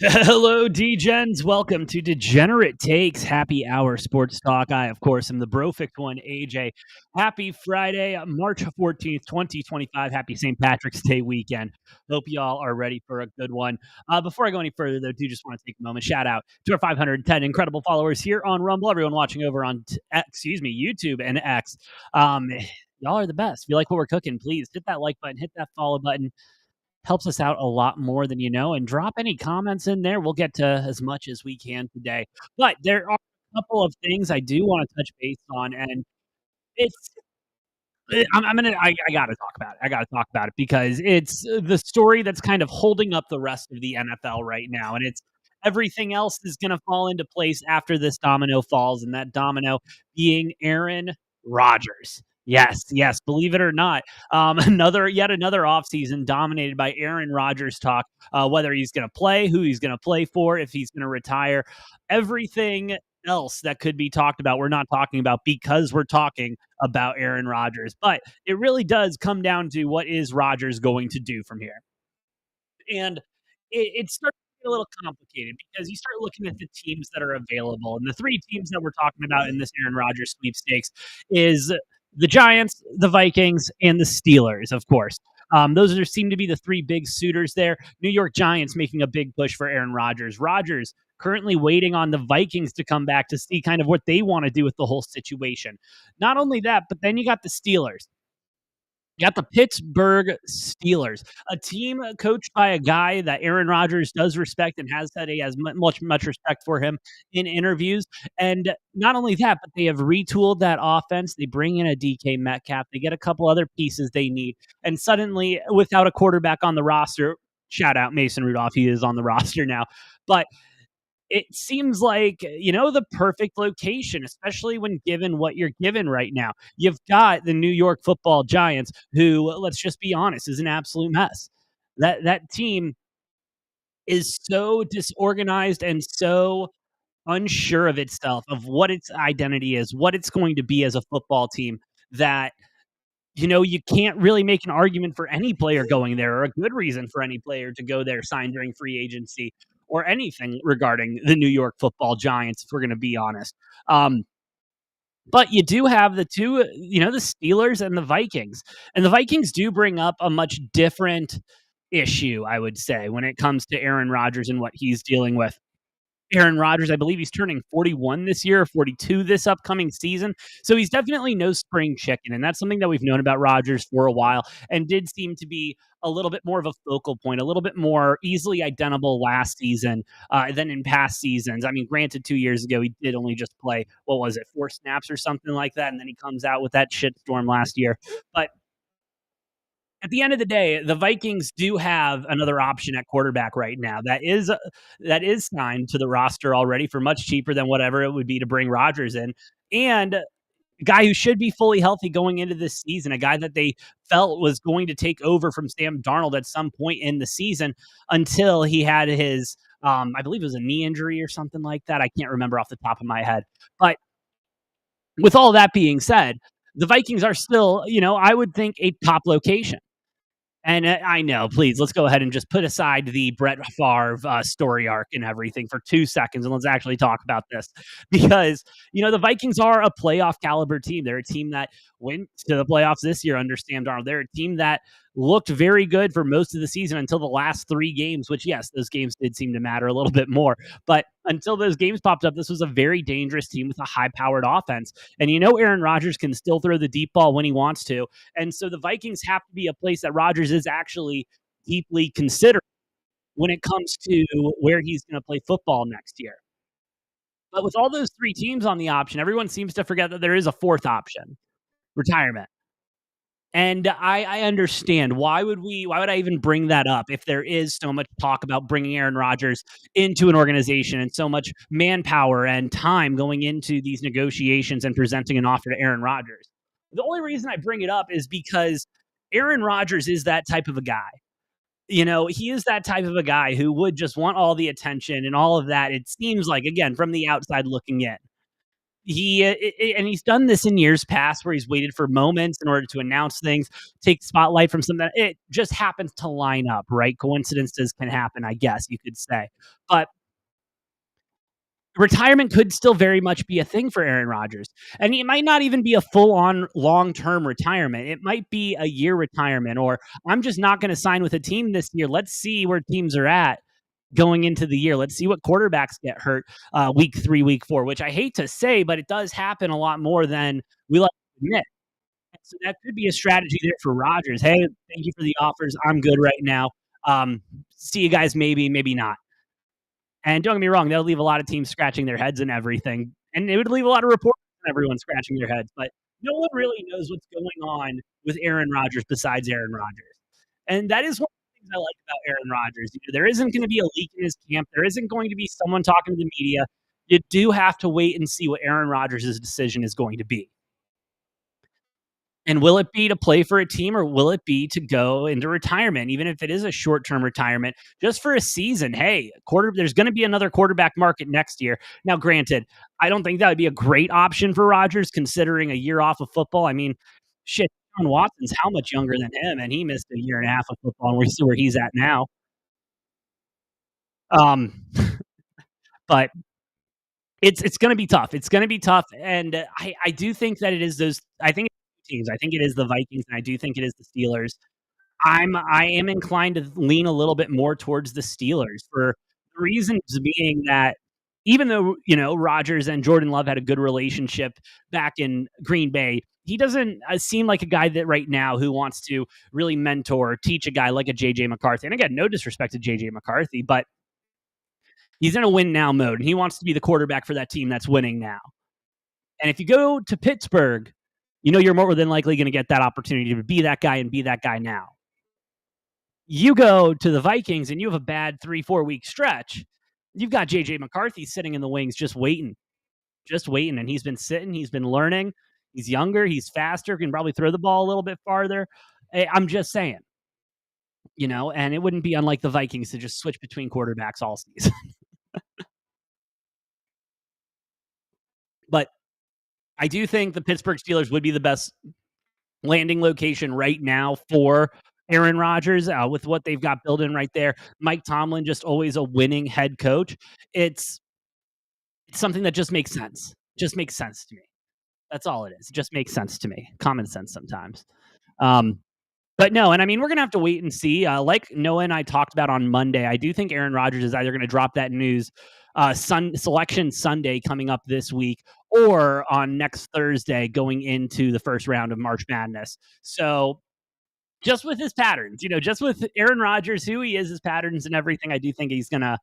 Hello, D-Gens. Welcome to Degenerate Takes Happy Hour Sports Talk. I, of course, am the brofict one, AJ. Happy Friday, March 14th, 2025. Happy St. Patrick's Day weekend. Hope y'all are ready for a good one. Before I go any further, though, do just want to take a moment. Shout out to our 510 incredible followers here on Rumble. Everyone watching over on, YouTube and X. Y'all are the best. If you like what we're cooking, please hit that like button, hit that follow button. Helps us out a lot more than you know, and drop any comments in there. We'll get to as much as we can today. But there are a couple of things I do want to touch base on, and it's I gotta talk about it. I gotta talk about it because it's the story that's kind of holding up the rest of the NFL right now, and it's everything else is gonna fall into place after this domino falls, and that domino being Aaron Rodgers. Yes, yes, believe it or not, yet another offseason dominated by Aaron Rodgers talk, whether he's going to play, who he's going to play for, if he's going to retire, everything else that could be talked about, we're not talking about because we're talking about Aaron Rodgers. But it really does come down to what is Rodgers going to do from here. And it starts to get a little complicated because you start looking at the teams that are available. And the three teams that we're talking about in this Aaron Rodgers sweepstakes is the Giants, the Vikings, and the Steelers, of course. Seem to be the three big suitors there. New York Giants making a big push for Aaron Rodgers. Rodgers currently waiting on the Vikings to come back to see kind of what they want to do with the whole situation. Not only that, but then you got the Steelers. You got the Pittsburgh Steelers, a team coached by a guy that Aaron Rodgers does respect and has said he has much respect for him in interviews. And not only that, but they have retooled that offense. They bring in a DK Metcalf. They get a couple other pieces they need. And suddenly, without a quarterback on the roster, shout out Mason Rudolph, he is on the roster now. But it seems like, the perfect location, especially when given what you're given right now. You've got the New York Football Giants, who, let's just be honest, is an absolute mess. That team is so disorganized and so unsure of itself, of what its identity is, what it's going to be as a football team, that you can't really make an argument for any player going there or a good reason for any player to go there, sign during free agency or anything regarding the New York Football Giants, if we're going to be honest. But you do have the two, the Steelers and the Vikings. And the Vikings do bring up a much different issue, I would say, when it comes to Aaron Rodgers and what he's dealing with. Aaron Rodgers, I believe he's turning 41 this year, 42 this upcoming season. So he's definitely no spring chicken. And that's something that we've known about Rodgers for a while and did seem to be a little bit more of a focal point, a little bit more easily identifiable last season than in past seasons. I mean, granted, 2 years ago, he did only just play, what was it, 4 snaps or something like that. And then he comes out with that shitstorm last year. But at the end of the day, the Vikings do have another option at quarterback right now that is signed to the roster already for much cheaper than whatever it would be to bring Rodgers in, and a guy who should be fully healthy going into this season, a guy that they felt was going to take over from Sam Darnold at some point in the season until he had his, I believe it was a knee injury or something like that. I can't remember off the top of my head, but with all that being said, the Vikings are still, I would think a top location. And I know, please, let's go ahead and just put aside the Brett Favre story arc and everything for 2 seconds, and let's actually talk about this because the Vikings are a playoff caliber team. They're a team that went to the playoffs this year under Sam Darnold. They're a team that looked very good for most of the season until the last 3 games, which, yes, those games did seem to matter a little bit more. But until those games popped up, this was a very dangerous team with a high-powered offense. And Aaron Rodgers can still throw the deep ball when he wants to. And so the Vikings have to be a place that Rodgers is actually deeply considered when it comes to where he's going to play football next year. But with all those 3 teams on the option, everyone seems to forget that there is a fourth option: retirement. And I understand, why would I even bring that up if there is so much talk about bringing Aaron Rodgers into an organization and so much manpower and time going into these negotiations and presenting an offer to Aaron Rodgers? The only reason I bring it up is because Aaron Rodgers is that type of a guy. He is that type of a guy who would just want all the attention and all of that. It seems like, again, from the outside looking in. And he's done this in years past where he's waited for moments in order to announce things, take spotlight from something. It just happens to line up, right? Coincidences can happen, I guess you could say. But retirement could still very much be a thing for Aaron Rodgers. And it might not even be a full on long term retirement. It might be a year retirement, or I'm just not going to sign with a team this year. Let's see where teams are at going into the year. Let's see what quarterbacks get hurt week 3, week 4, which I hate to say, but it does happen a lot more than we like to admit. So that could be a strategy there for Rodgers. Hey, thank you for the offers. I'm good right now. See you guys, maybe, maybe not. And don't get me wrong, that'll leave a lot of teams scratching their heads and everything. And it would leave a lot of reporters and everyone scratching their heads. But no one really knows what's going on with Aaron Rodgers besides Aaron Rodgers. And that is one of the things I like about Aaron Rodgers. There isn't going to be a leak in his camp. There isn't going to be someone talking to the media. You do have to wait and see what Aaron Rodgers' decision is going to be. And will it be to play for a team, or will it be to go into retirement, even if it is a short-term retirement, just for a season? Hey, there's going to be another quarterback market next year. Now, granted, I don't think that would be a great option for Rodgers, considering a year off of football. I mean, shit, John Watson's how much younger than him, and he missed a year and a half of football, and we see where he's at now. Um, but it's going to be tough. It's going to be tough, and I do think that it is those. I think it's teams. I think it is the Vikings, and I do think it is the Steelers. I am inclined to lean a little bit more towards the Steelers for the reasons being that even though Rodgers and Jordan Love had a good relationship back in Green Bay, he doesn't seem like a guy that right now who wants to really mentor, teach a guy like a JJ McCarthy. And again, no disrespect to JJ McCarthy, but he's in a win now mode, and he wants to be the quarterback for that team that's winning now. And if you go to Pittsburgh, you're more than likely going to get that opportunity to be that guy and be that guy now. You go to the Vikings and you have a bad 3-4 week stretch. You've got JJ McCarthy sitting in the wings just waiting. And he's been sitting, he's been learning. He's younger, he's faster, can probably throw the ball a little bit farther. I'm just saying, and it wouldn't be unlike the Vikings to just switch between quarterbacks all season. But I do think the Pittsburgh Steelers would be the best landing location right now for Aaron Rodgers with what they've got built in right there. Mike Tomlin, just always a winning head coach. It's something that just makes sense. Just makes sense to me. That's all it is. It just makes sense to me. Common sense sometimes. But no, and I mean, we're going to have to wait and see. Like Noah and I talked about on Monday, I do think Aaron Rodgers is either going to drop that news selection Sunday coming up this week, or on next Thursday going into the first round of March Madness. So just with his patterns, just with Aaron Rodgers, who he is, his patterns and everything, I do think he's going to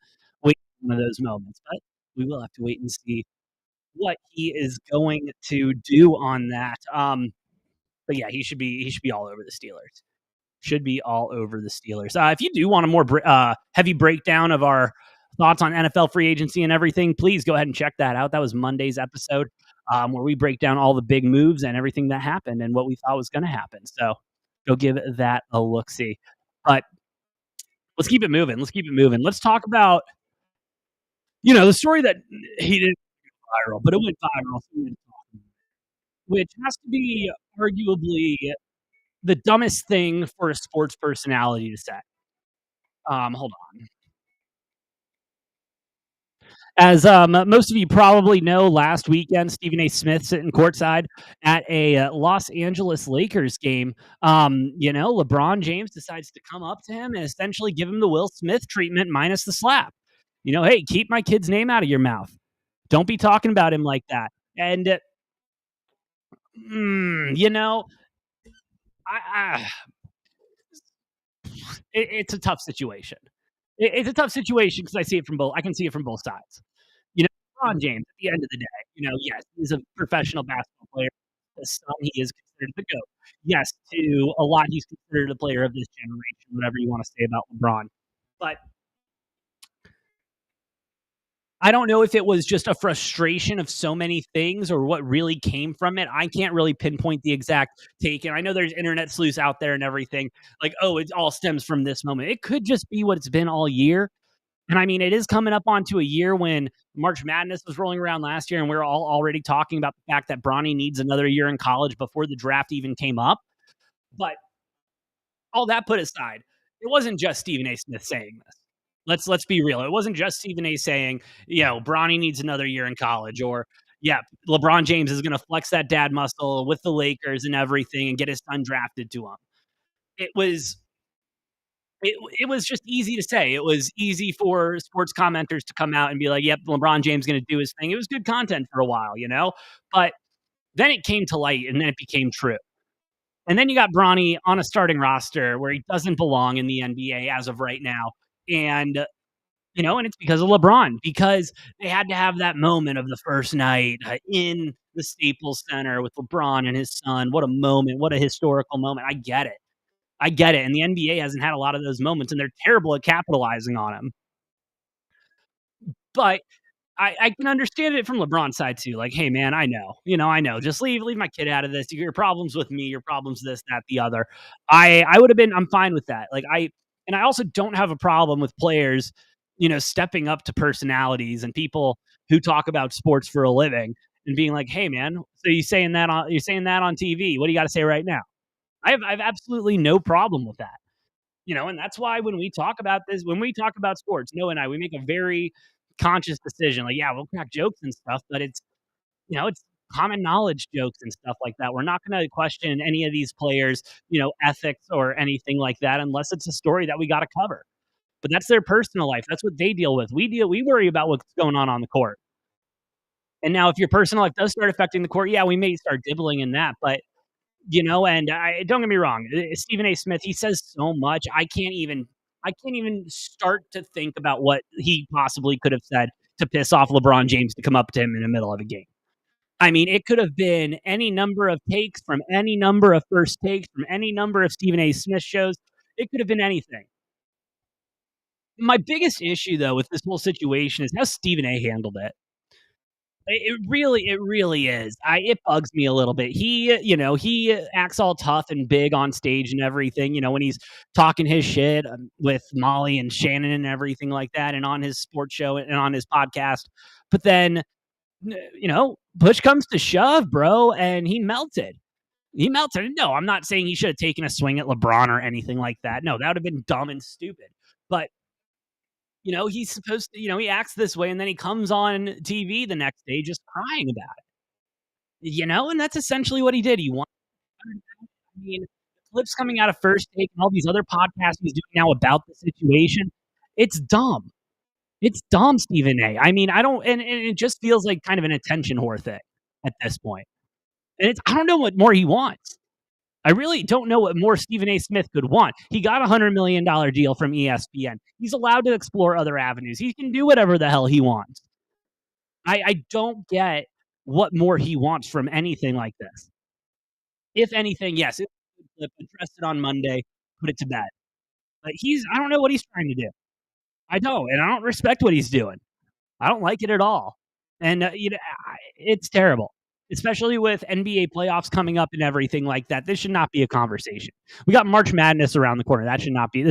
wait one of those moments. But we will have to wait and see what he is going to do on that. But yeah, he should be all over the Steelers. Should be all over the Steelers. If you do want a more heavy breakdown of our thoughts on NFL free agency and everything, please go ahead and check that out. That was Monday's episode where we break down all the big moves and everything that happened and what we thought was going to happen. So go give that a look-see. But let's keep it moving. Let's talk about, the story that he didn't go viral, but it went viral, which has to be arguably the dumbest thing for a sports personality to say. Hold on. As most of you probably know, last weekend, Stephen A. Smith sitting courtside at a Los Angeles Lakers game. LeBron James decides to come up to him and essentially give him the Will Smith treatment minus the slap. Hey, keep my kid's name out of your mouth. Don't be talking about him like that. And, it's a tough situation. It's a tough situation because I can see it from both sides. LeBron James, at the end of the day, yes, he's a professional basketball player. The son, he is considered the GOAT. Yes, to a lot, he's considered a player of this generation, whatever you want to say about LeBron. But I don't know if it was just a frustration of so many things or what really came from it. I can't really pinpoint the exact take. And I know there's internet sleuths out there and everything like, oh, it all stems from this moment. It could just be what it's been all year. And I mean, it is coming up onto a year when March Madness was rolling around last year, and we are all already talking about the fact that Bronny needs another year in college before the draft even came up. But all that put aside, it wasn't just Stephen A. Smith saying this. Let's be real. It wasn't just Stephen A. saying, Bronny needs another year in college, or yeah, LeBron James is going to flex that dad muscle with the Lakers and everything and get his son drafted to him. It was it was just easy to say. It was easy for sports commenters to come out and be like, "Yep, LeBron James going to do his thing." It was good content for a while. But then it came to light, and then it became true. And then you got Bronny on a starting roster where he doesn't belong in the NBA as of right now. And and it's because of LeBron, because they had to have that moment of the first night in the Staples Center with LeBron and his son. What a moment. What a historical moment. I get it. I get it. And the NBA hasn't had a lot of those moments, and they're terrible at capitalizing on them. But I can understand it from LeBron's side too. Like, hey man, I know. Just leave my kid out of this. Your problems with me, your problems this, that, the other. I would have been. I'm fine with that. I also don't have a problem with players, stepping up to personalities and people who talk about sports for a living and being like, hey man, so you're saying that on TV. What do you got to say right now? I have absolutely no problem with that. And that's why when we talk about this, when we talk about sports, Noah and I, we make a very conscious decision. Like, yeah, we'll crack jokes and stuff, but it's common knowledge jokes and stuff like that. We're not going to question any of these players, ethics or anything like that, unless it's a story that we got to cover. But that's their personal life. That's what they deal with. We worry about what's going on the court. And now, if your personal life does start affecting the court, yeah, we may start dibbling in that, but and I don't get me wrong, Stephen A. Smith, he says so much. I can't even start to think about what he possibly could have said to piss off LeBron James to come up to him in the middle of a game. I mean, it could have been any number of takes from any number of first takes from any number of Stephen A. Smith shows. It could have been anything. My biggest issue, though, with this whole situation is how Stephen A. handled it. It really is. It bugs me a little bit. He acts all tough and big on stage and everything, when he's talking his shit with Molly and Shannon and everything like that, and on his sports show and on his podcast. But then, push comes to shove, bro, and he melted. He melted. No, I'm not saying he should have taken a swing at LeBron or anything like that. No, that would have been dumb and stupid. But he's supposed to, he acts this way, and then he comes on TV the next day just crying about it, and that's essentially what he did. He wanted, I mean, the clips coming out of First Take and all these other podcasts he's doing now about the situation. It's dumb. It's dumb, Stephen A. I mean, I don't, and it just feels like kind of an attention whore thing at this point. And I don't know what more he wants. I really don't know what more Stephen A. Smith could want. He got a $100 million deal from ESPN. He's allowed to explore other avenues. He can do whatever the hell he wants. I don't get what more he wants from anything like this. If anything, yes, address it on Monday, put it to bed. But I don't know what he's trying to do. I don't, and I don't respect what he's doing. I don't like it at all. And, it's terrible, especially with NBA playoffs coming up and everything like that. This should not be a conversation. We got March Madness around the corner. This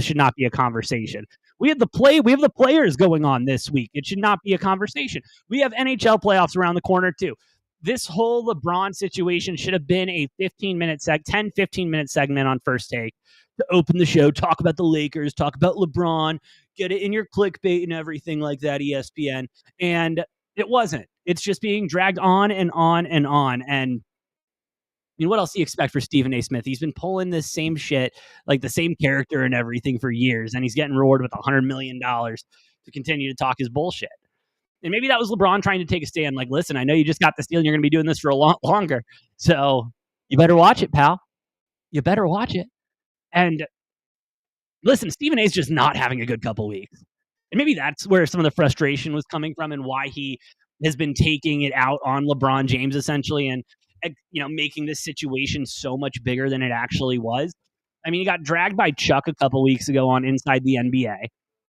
should not be a conversation. We have the players going on this week. It should not be a conversation. We have NHL playoffs around the corner too. This whole LeBron situation should have been a 15-minute 15-minute segment on First Take to open the show, talk about the Lakers, talk about LeBron, get it in your clickbait and everything like that, ESPN. And it wasn't. It's just being dragged on and on and on. And what else do you expect for Stephen A. Smith? He's been pulling this same shit, like the same character and everything for years, and he's getting rewarded with $100 million to continue to talk his bullshit. And maybe that was LeBron trying to take a stand. Like, listen, I know you just got this deal and you're going to be doing this for a lot longer. So you better watch it, pal. You better watch it. And listen, Stephen A. is just not having a good couple weeks. And maybe that's where some of the frustration was coming from and why he has been taking it out on LeBron James essentially and making this situation so much bigger than it actually was. I mean, he got dragged by Chuck a couple weeks ago on Inside the NBA,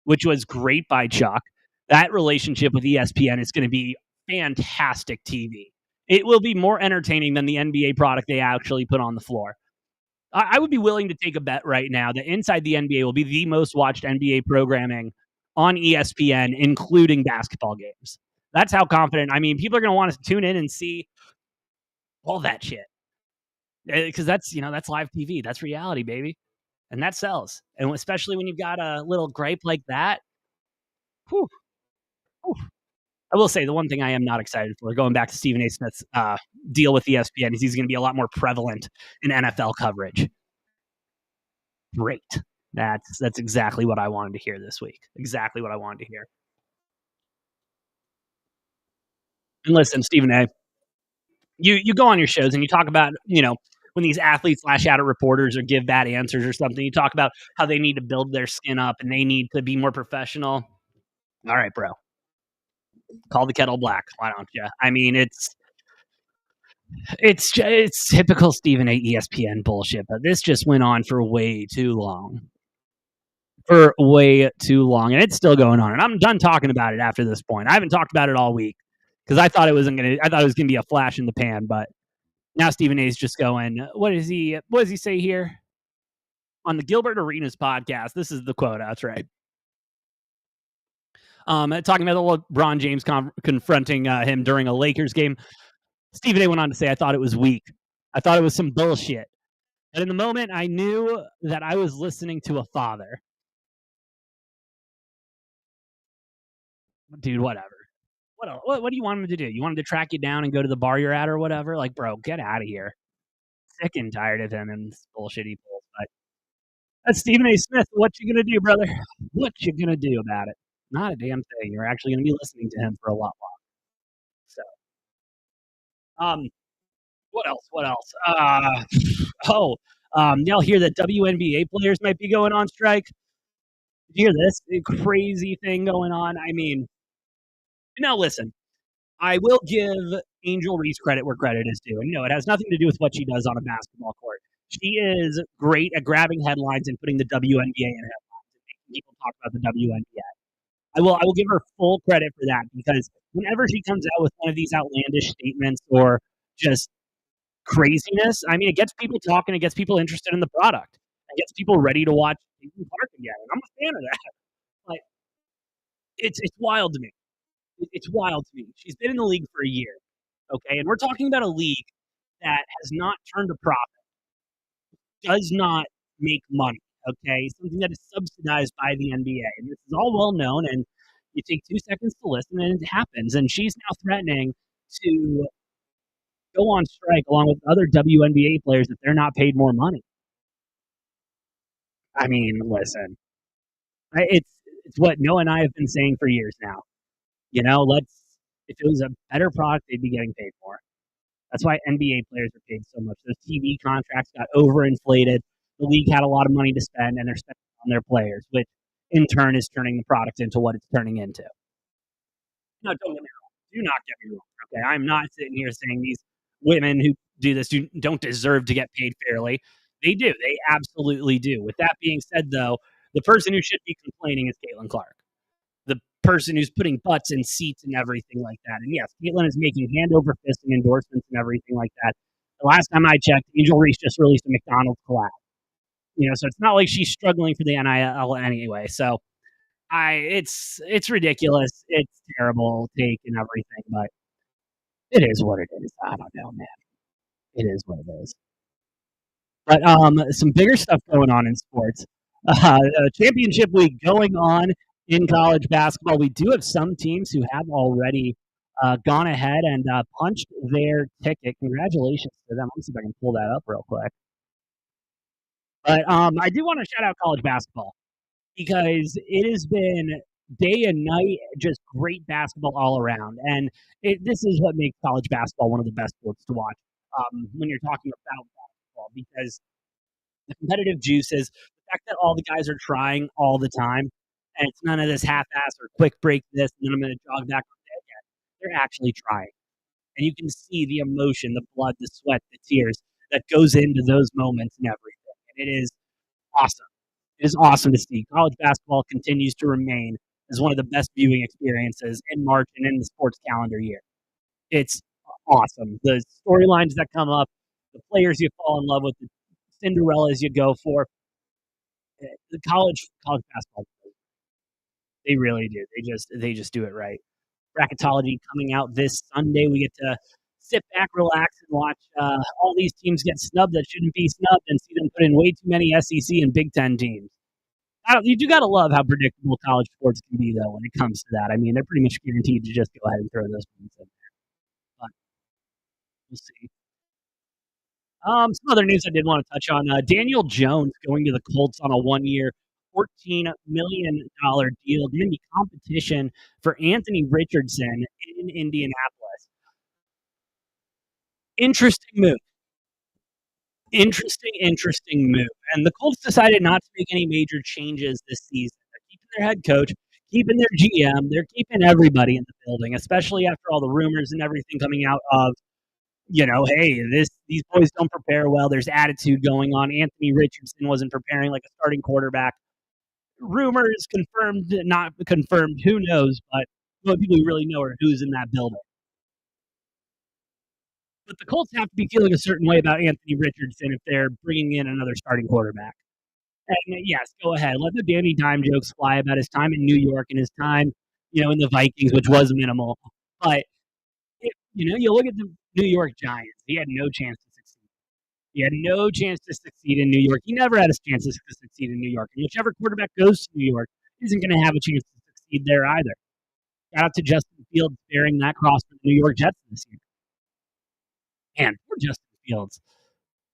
which was great by Chuck. That relationship with ESPN is going to be fantastic TV. It will be more entertaining than the NBA product they actually put on the floor. I would be willing to take a bet right now that Inside the NBA will be the most watched NBA programming on ESPN, including basketball games. That's how confident. I mean, people are going to want to tune in and see all that shit because that's live TV. That's reality, baby, and that sells. And especially when you've got a little gripe like that. Whew, whew. I will say the one thing I am not excited for, going back to Stephen A. Smith's deal with ESPN, is he's going to be a lot more prevalent in NFL coverage. Great. That's exactly what I wanted to hear this week. Exactly what I wanted to hear. And listen, Stephen A., you go on your shows and you talk about, when these athletes lash out at reporters or give bad answers or something, you talk about how they need to build their skin up and they need to be more professional. All right, bro. Call the kettle black. Why don't you? I mean, it's typical Stephen A. ESPN bullshit, but this just went on for way too long. For way too long, and it's still going on. And I'm done talking about it after this point. I haven't talked about it all week because I thought it was gonna be a flash in the pan, but now Stephen A. is just going. What does he say here on the Gilbert Arenas podcast? This is the quote. That's right. Talking about LeBron James confronting him during a Lakers game. Stephen A. went on to say, "I thought it was weak. I thought it was some bullshit. And in the moment, I knew that I was listening to a father." Dude, whatever. What do you want him to do? You want him to track you down and go to the bar you're at or whatever? Like, bro, get out of here. Sick and tired of him and this bullshit he pulls. But that's Stephen A. Smith. What you gonna do, brother? What you gonna do about it? Not a damn thing. You're actually gonna be listening to him for a lot longer. So, um, what else? What else? Y'all hear that WNBA players might be going on strike? Did you hear this crazy thing going on? I mean, now listen. I will give Angel Reese credit where credit is due. And no, it has nothing to do with what she does on a basketball court. She is great at grabbing headlines and putting the WNBA in headlines and making people talk about the WNBA. I will give her full credit for that because whenever she comes out with one of these outlandish statements or just craziness, I mean, it gets people talking, it gets people interested in the product, it gets people ready to watch Caitlin Clark again. And I'm a fan of that. Like, it's wild to me. It's wild to me. She's been in the league for a year, okay? And we're talking about a league that has not turned a profit, does not make money, okay? Something that is subsidized by the NBA. And this is all well known, and you take 2 seconds to listen, and it happens. And she's now threatening to go on strike along with other WNBA players if they're not paid more money. I mean, listen, it's what Noah and I have been saying for years now. If it was a better product, they'd be getting paid more. That's why NBA players are paid so much. Those TV contracts got overinflated. The league had a lot of money to spend, and they're spending on their players, which in turn is turning the product into what it's turning into. No, don't get me wrong. Do not get me wrong. Okay, I'm not sitting here saying these women who do this don't deserve to get paid fairly. They do. They absolutely do. With that being said, though, the person who should be complaining is Caitlin Clark, the person who's putting butts in seats and everything like that. And yes, Caitlin is making hand over fist and endorsements and everything like that. The last time I checked, Angel Reese just released a McDonald's collab. So it's not like she's struggling for the NIL anyway. So it's ridiculous. It's terrible take and everything, but it is what it is. I don't know, man. It is what it is. But some bigger stuff going on in sports. Championship week going on in college basketball. We do have some teams who have already gone ahead and punched their ticket. Congratulations to them. Let me see if I can pull that up real quick. But I do want to shout out college basketball because it has been day and night, just great basketball all around. And this is what makes college basketball one of the best sports to watch when you're talking about basketball because the competitive juices, the fact that all the guys are trying all the time, and it's none of this half-ass or quick break this, and then I'm going to jog back on that again. They're actually trying. And you can see the emotion, the blood, the sweat, the tears that goes into those moments and everything. And it is awesome. It is awesome to see. College basketball continues to remain as one of the best viewing experiences in March and in the sports calendar year. It's awesome. The storylines that come up, the players you fall in love with, the Cinderellas you go for. The college basketball, They really do. They just do it right. Bracketology coming out this Sunday. We get to sit back, relax, and watch all these teams get snubbed that shouldn't be snubbed, and see them put in way too many SEC and Big Ten teams. You do got to love how predictable college sports can be, though, when it comes to that. I mean, they're pretty much guaranteed to just go ahead and throw those ones in there. But we'll see. Some other news I did want to touch on. Daniel Jones going to the Colts on a 1-year, $14 million deal, going to be competition for Anthony Richardson in Indianapolis. Interesting move. Interesting move. And the Colts decided not to make any major changes this season. They're keeping their head coach, keeping their GM, they're keeping everybody in the building, especially after all the rumors and everything coming out of, hey, these boys don't prepare well. There's attitude going on. Anthony Richardson wasn't preparing like a starting quarterback. Rumors confirmed, not confirmed, who knows, but the only people who really know are who's in that building. But the Colts have to be feeling a certain way about Anthony Richardson if they're bringing in another starting quarterback. And yes, go ahead. Let the Danny Dime jokes fly about his time in New York and his time, in the Vikings, which was minimal. But, you look at the New York Giants. He had no chance to succeed. He had no chance to succeed in New York. He never had a chance to succeed in New York. And whichever quarterback goes to New York isn't going to have a chance to succeed there either. Shout out to Justin Fields bearing that cross for the New York Jets this year. Man, poor Justin Fields.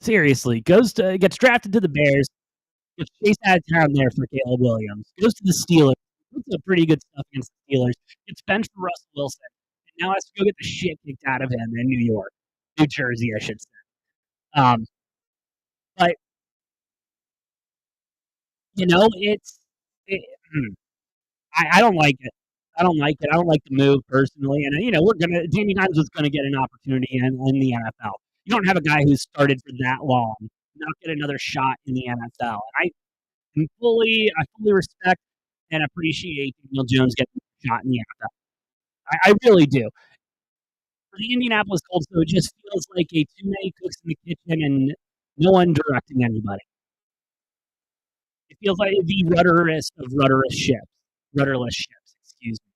Seriously, gets drafted to the Bears, gets chased out of town there for Caleb Williams, goes to the Steelers, puts up pretty good stuff against the Steelers, gets benched for Russell Wilson, and now has to go get the shit kicked out of him in New Jersey, I should say. But I don't like it. I don't like it. I don't like the move personally. And Danny Dimes was gonna get an opportunity in the NFL. You don't have a guy who's started for that long not get another shot in the NFL. And I fully respect and appreciate Daniel Jones getting a shot in the NFL. I really do. For the Indianapolis Colts, though, it just feels like a too many cooks in the kitchen and no one directing anybody. It feels like the rudderless of rudderless ships. Excuse me.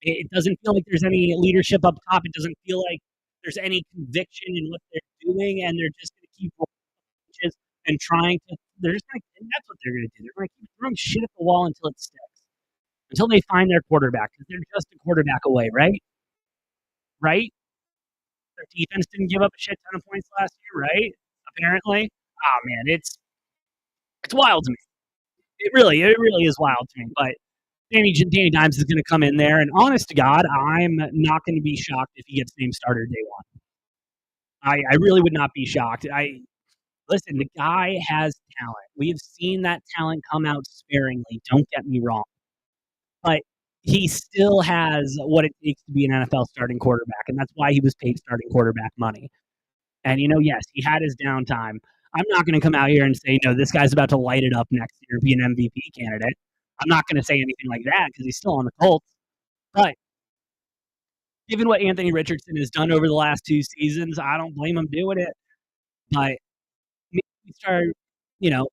It doesn't feel like there's any leadership up top. It doesn't feel like there's any conviction in what they're doing, and they're just going to keep rolling and trying to. They're just going to, and that's what they're going to do. They're going to keep throwing shit at the wall until it sticks, until they find their quarterback, because they're just a quarterback away, right? Right? Their defense didn't give up a shit ton of points last year, right? Apparently. Oh man, it's wild to me. It really is wild to me. But Danny Dimes is going to come in there, and honest to God, I'm not going to be shocked if he gets named starter day one. I really would not be shocked. Listen, the guy has talent. We have seen that talent come out sparingly. Don't get me wrong, but he still has what it takes to be an NFL starting quarterback, and that's why he was paid starting quarterback money. And yes, he had his downtime. I'm not going to come out here and say, no, this guy's about to light it up next year, be an MVP candidate. I'm not going to say anything like that because he's still on the Colts. But given what Anthony Richardson has done over the last 2 seasons, I don't blame him doing it. But maybe we start, seeing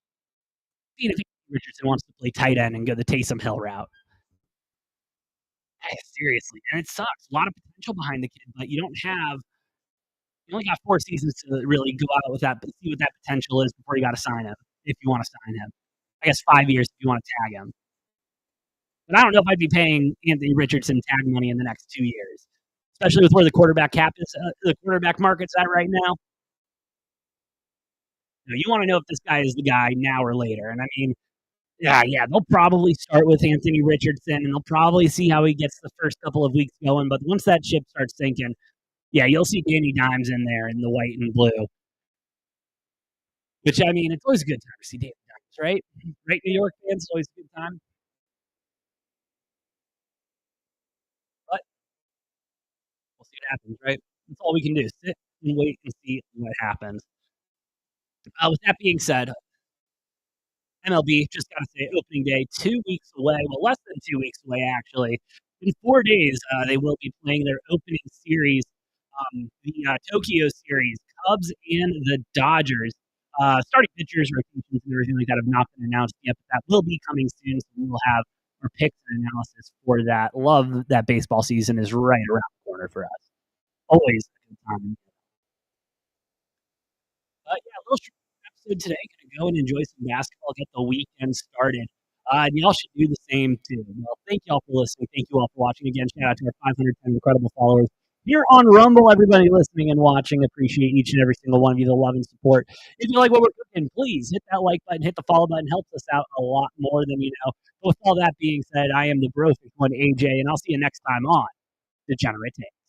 if Richardson wants to play tight end and go the Taysom Hill route. Seriously, and it sucks. A lot of potential behind the kid, but you only got 4 seasons to really go out with that, see what that potential is before you got to sign him, if you want to sign him. I guess 5 years if you want to tag him. But I don't know if I'd be paying Anthony Richardson tag money in the next 2 years, especially with where the quarterback cap is, the quarterback market's at right now. You want to know if this guy is the guy now or later. And I mean, yeah, they'll probably start with Anthony Richardson, and they'll probably see how he gets the first couple of weeks going. But once that ship starts sinking, yeah, you'll see Danny Dimes in there in the white and blue. Which, I mean, it's always a good time to see Danny Dimes, right? Right, New York fans, it's always a good time. But we'll see what happens, right? That's all we can do. Sit and wait and see what happens. With that being said, MLB, just got to say, opening day, 2 weeks away. Well, less than 2 weeks away, actually. In 4 days, they will be playing their opening series, the Tokyo series, Cubs and the Dodgers. Starting pitchers, rotations, and everything like that have not been announced yet, but that will be coming soon. So we will have our picks and analysis for that. Love that baseball season is right around the corner for us. Always a good time. Yeah, a little short episode today. Gonna go and enjoy some basketball, get the weekend started. And y'all should do the same too. Well, thank y'all for listening. Thank you all for watching. Again, shout out to our 510 incredible followers here on Rumble. Everybody listening and watching, appreciate each and every single one of you. The love and support. If you like what we're cooking, please hit that like button, hit the follow button. Helps us out a lot more than you know. But with all that being said, I am the Bro one AJ, and I'll see you next time on Degenerate Take.